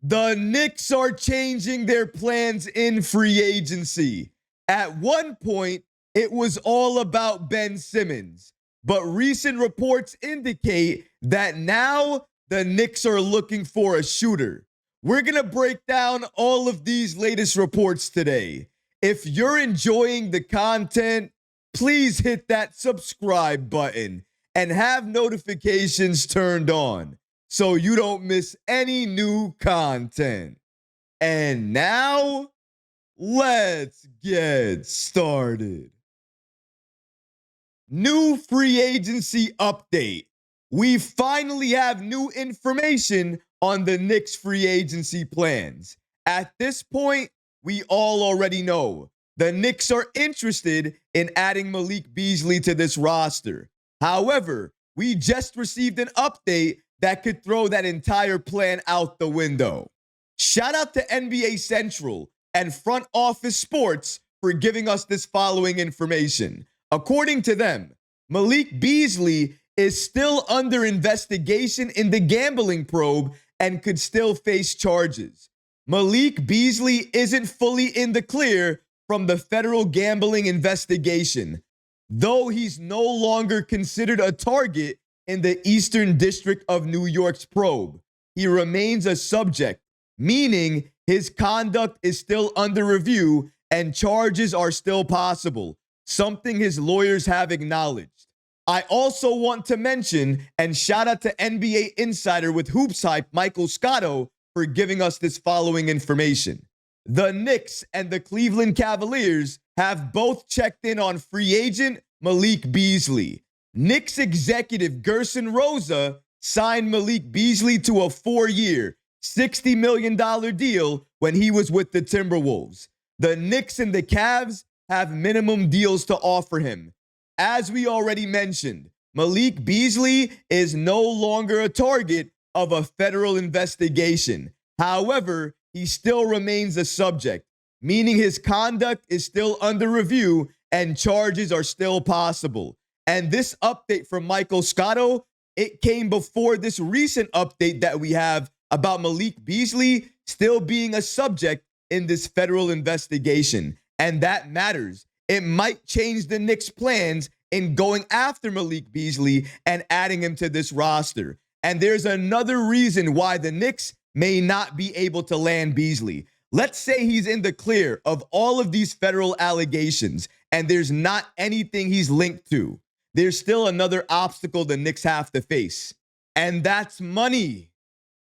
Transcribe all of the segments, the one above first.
The Knicks are changing their plans in free agency. At one point, it was all about Ben Simmons, but recent reports indicate that now the Knicks are looking for a shooter. We're going to break down all of these latest reports today. If you're enjoying the content, please hit that subscribe button and have notifications turned on so you don't miss any new content. And now, let's get started. New free agency update. We finally have new information on the Knicks free agency plans. At this point, we all already know the Knicks are interested in adding Malik Beasley to this roster. However, we just received an update that could throw that entire plan out the window. Shout out to NBA Central and Front Office Sports for giving us this following information. According to them, Malik Beasley is still under investigation in the gambling probe and could still face charges. Malik Beasley isn't fully in the clear from the federal gambling investigation, though he's no longer considered a target in the Eastern District of New York's probe. He remains a subject, meaning his conduct is still under review and charges are still possible, something his lawyers have acknowledged. I also want to mention and shout out to NBA Insider with Hoops Hype, Michael Scotto, for giving us this following information. The Knicks and the Cleveland Cavaliers have both checked in on free agent Malik Beasley. Knicks executive Gerson Rosa signed Malik Beasley to a 4-year, $60 million deal when he was with the Timberwolves. The Knicks and the Cavs have minimum deals to offer him. As we already mentioned, Malik Beasley is no longer a target of a federal investigation. However, he still remains a subject, meaning his conduct is still under review and charges are still possible. And this update from Michael Scotto, it came before this recent update that we have about Malik Beasley still being a subject in this federal investigation. And that matters. It might change the Knicks' plans in going after Malik Beasley and adding him to this roster. And there's another reason why the Knicks may not be able to land Beasley. Let's say he's in the clear of all of these federal allegations and there's not anything he's linked to. There's still another obstacle the Knicks have to face, and that's money.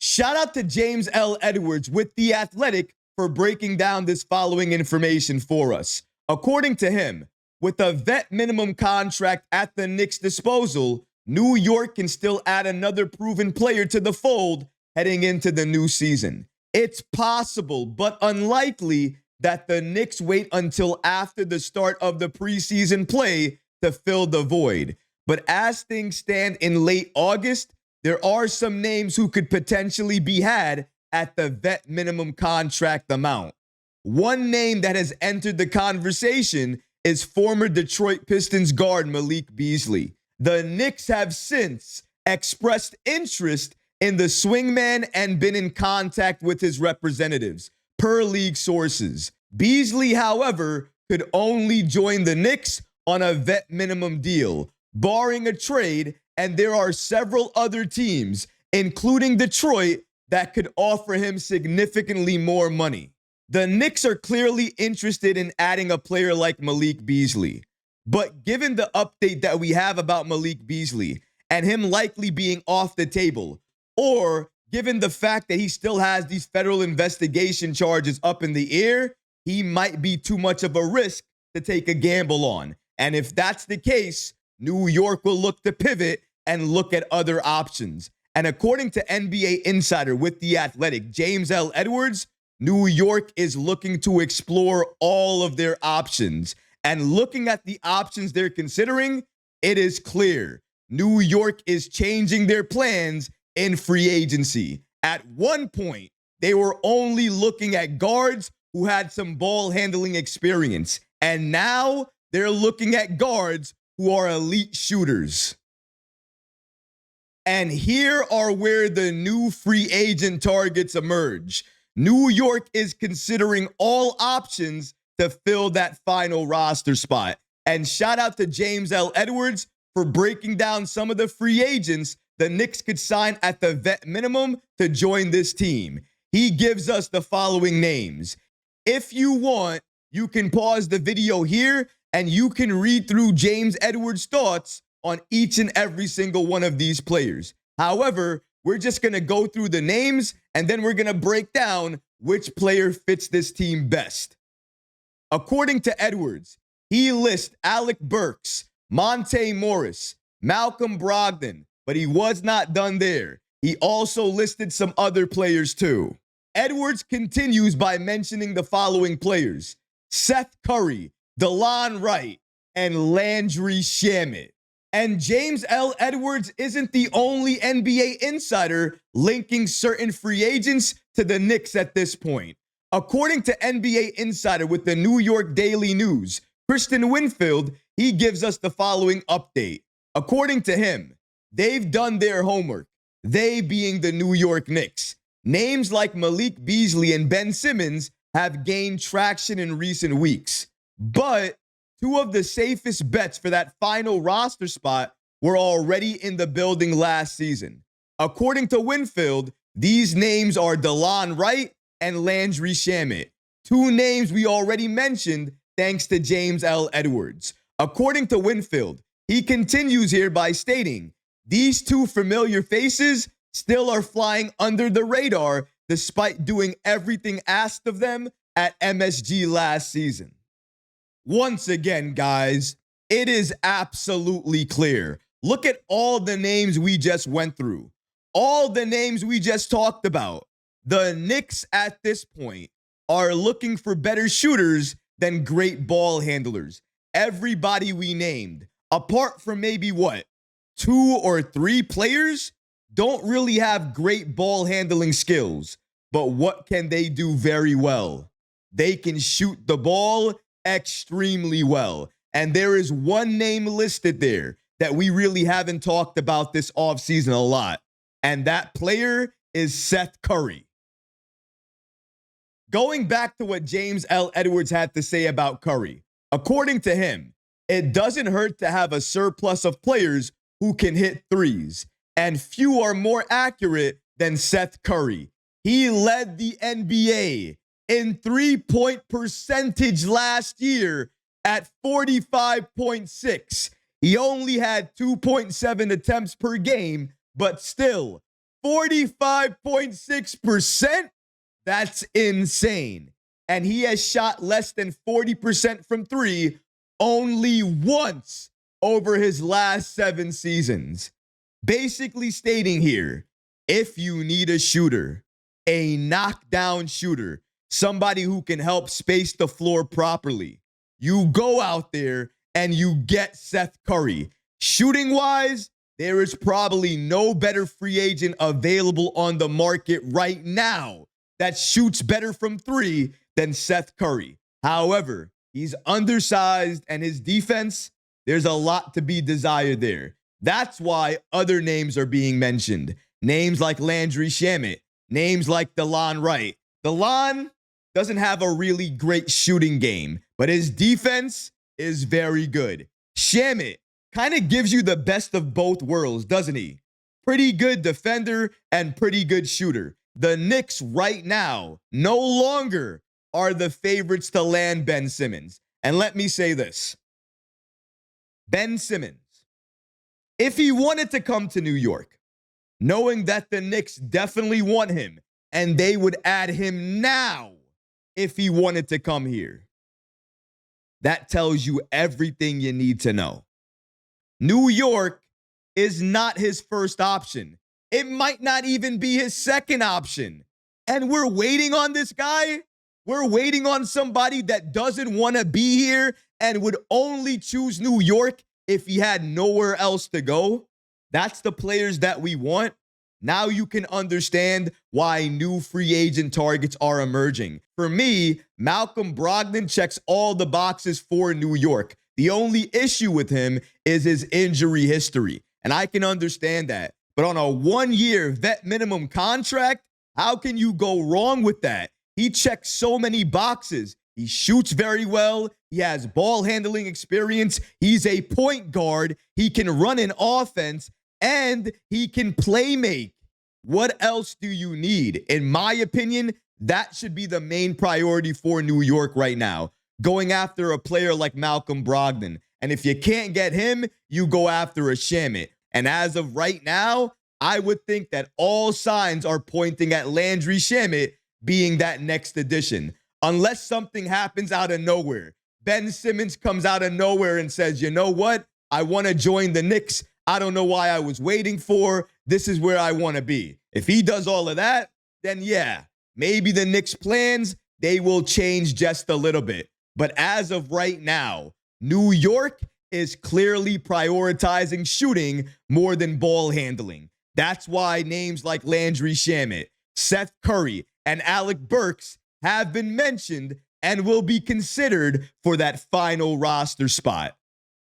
Shout out to James L. Edwards with The Athletic for breaking down this following information for us. According to him, with a vet minimum contract at the Knicks' disposal, New York can still add another proven player to the fold heading into the new season. It's possible, but unlikely, that the Knicks wait until after the start of the preseason play to fill the void. But as things stand in late August, there are some names who could potentially be had at the vet minimum contract amount. One name that has entered the conversation is former Detroit Pistons guard Malik Beasley. The Knicks have since expressed interest in the swingman and been in contact with his representatives, per league sources. Beasley, however, could only join the Knicks on a vet minimum deal, barring a trade, and there are several other teams, including Detroit, that could offer him significantly more money. The Knicks are clearly interested in adding a player like Malik Beasley. But given the update that we have about Malik Beasley and him likely being off the table, or given the fact that he still has these federal investigation charges up in the air, he might be too much of a risk to take a gamble on. And if that's the case, New York will look to pivot and look at other options. And according to NBA Insider with The Athletic, James L. Edwards, New York is looking to explore all of their options. And looking at the options they're considering, it is clear New York is changing their plans in free agency. At one point, they were only looking at guards who had some ball handling experience. And now they're looking at guards who are elite shooters. And here are where the new free agent targets emerge. New York is considering all options to fill that final roster spot. And shout out to James L. Edwards for breaking down some of the free agents the Knicks could sign at the vet minimum to join this team. He gives us the following names. If you want, you can pause the video here and you can read through James Edwards' thoughts on each and every single one of these players. However, we're just going to go through the names and then we're going to break down which player fits this team best. According to Edwards, he lists Alec Burks, Monte Morris, Malcolm Brogdon, but he was not done there. He also listed some other players too. Edwards continues by mentioning the following players: Seth Curry, DeLon Wright, and Landry Shamet. And James L. Edwards isn't the only NBA insider linking certain free agents to the Knicks at this point. According to NBA Insider with the New York Daily News, Kristen Winfield, he gives us the following update. According to him, they've done their homework, they being the New York Knicks. Names like Malik Beasley and Ben Simmons have gained traction in recent weeks, but two of the safest bets for that final roster spot were already in the building last season. According to Winfield, these names are DeLon Wright and Landry Shamet, two names we already mentioned thanks to James L. Edwards. According to Winfield, he continues here by stating, these two familiar faces still are flying under the radar despite doing everything asked of them at MSG last season. Once again, guys, it is absolutely clear. Look at all the names we just went through. All the names we just talked about. The Knicks at this point are looking for better shooters than great ball handlers. Everybody we named, apart from maybe what, 2 or 3 players, don't really have great ball handling skills. But what can they do very well? They can shoot the ball extremely well. And there is one name listed there that we really haven't talked about this offseason a lot. And that player is Seth Curry. Going back to what James L. Edwards had to say about Curry, according to him, it doesn't hurt to have a surplus of players who can hit threes, and few are more accurate than Seth Curry. He led the NBA in three-point percentage last year at 45.6. He only had 2.7 attempts per game, but still, 45.6%? That's insane. And he has shot less than 40% from three only once over his last 7 seasons. Basically stating here, if you need a shooter, a knockdown shooter, somebody who can help space the floor properly, you go out there and you get Seth Curry. Shooting-wise, there is probably no better free agent available on the market right now that shoots better from three than Seth Curry. However, he's undersized and his defense, there's a lot to be desired there. That's why other names are being mentioned. Names like Landry Shamet, names like DeLon Wright. DeLon doesn't have a really great shooting game, but his defense is very good. Shamet kind of gives you the best of both worlds, doesn't he? Pretty good defender and pretty good shooter. The Knicks right now no longer are the favorites to land Ben Simmons. And let me say this. Ben Simmons, if he wanted to come to New York, knowing that the Knicks definitely want him and they would add him now if he wanted to come here, that tells you everything you need to know. New York is not his first option. It might not even be his second option. And we're waiting on this guy. We're waiting on somebody that doesn't want to be here and would only choose New York if he had nowhere else to go. That's the players that we want. Now you can understand why new free agent targets are emerging. For me, Malcolm Brogdon checks all the boxes for New York. The only issue with him is his injury history. And I can understand that. but on a 1-year vet minimum contract, how can you go wrong with that? He checks so many boxes. He shoots very well. He has ball handling experience. He's a point guard. He can run an offense, and he can play make. What else do you need? In my opinion, that should be the main priority for New York right now, going after a player like Malcolm Brogdon. And if you can't get him, you go after a Shamet. And as of right now, I would think that all signs are pointing at Landry Shamet being that next addition. Unless something happens out of nowhere. Ben Simmons comes out of nowhere and says, you know what? I want to join the Knicks. I don't know why I was waiting for. This is where I want to be. If he does all of that, then yeah, maybe the Knicks' plans, they will change just a little bit. But as of right now, New York is clearly prioritizing shooting more than ball handling. That's why names like Landry Shamet, Seth Curry, and Alec Burks have been mentioned and will be considered for that final roster spot.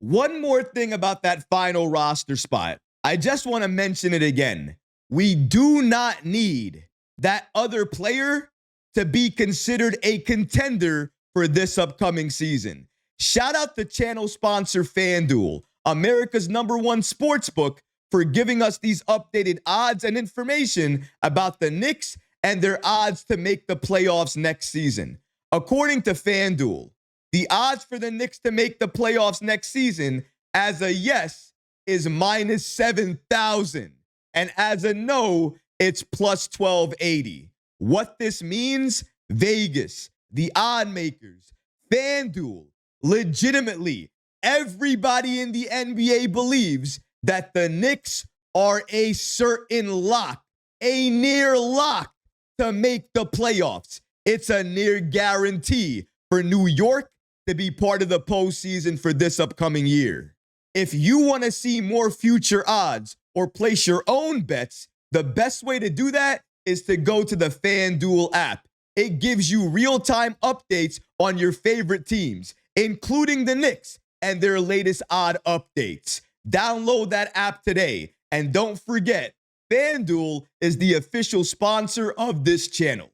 One more thing about that final roster spot. I just want to mention it again. We do not need that other player to be considered a contender for this upcoming season. Shout out to channel sponsor FanDuel, America's #1 sportsbook, for giving us these updated odds and information about the Knicks and their odds to make the playoffs next season. According to FanDuel, the odds for the Knicks to make the playoffs next season as a yes is minus 7,000. And as a no, it's plus 1280. What this means, Vegas, the odd makers, FanDuel, legitimately, everybody in the NBA believes that the Knicks are a certain lock, a near lock to make the playoffs. It's a near guarantee for New York to be part of the postseason for this upcoming year. If you want to see more future odds or place your own bets, the best way to do that is to go to the FanDuel app. It gives you real-time updates on your favorite teams, including the Knicks and their latest odd updates. Download that app today. And don't forget, FanDuel is the official sponsor of this channel.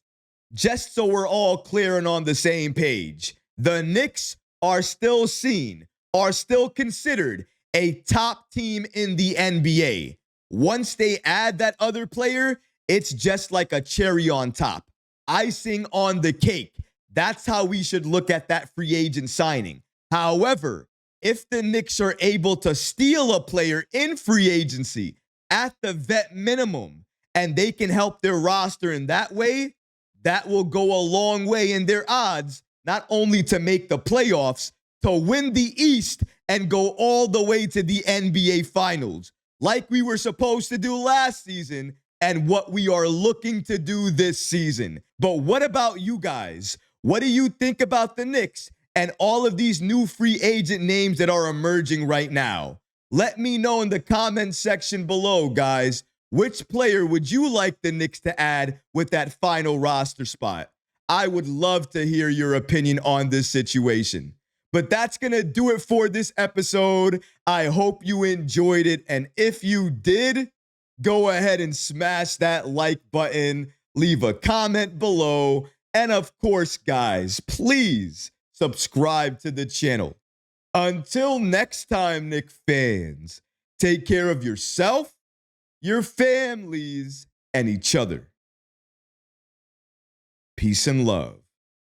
Just so we're all clear and on the same page, the Knicks are still seen, are still considered a top team in the NBA. Once they add that other player, it's just like a cherry on top, icing on the cake. That's how we should look at that free agent signing. However, if the Knicks are able to steal a player in free agency at the vet minimum and they can help their roster in that way, that will go a long way in their odds, not only to make the playoffs, to win the East and go all the way to the NBA Finals, like we were supposed to do last season and what we are looking to do this season. But what about you guys? What do you think about the Knicks and all of these new free agent names that are emerging right now? Let me know in the comment section below, guys. Which player would you like the Knicks to add with that final roster spot? I would love to hear your opinion on this situation. But that's going to do it for this episode. I hope you enjoyed it. And if you did, go ahead and smash that like button, leave a comment below. And of course, guys, please subscribe to the channel. Until next time, Knicks fans, take care of yourself, your families, and each other. Peace and love.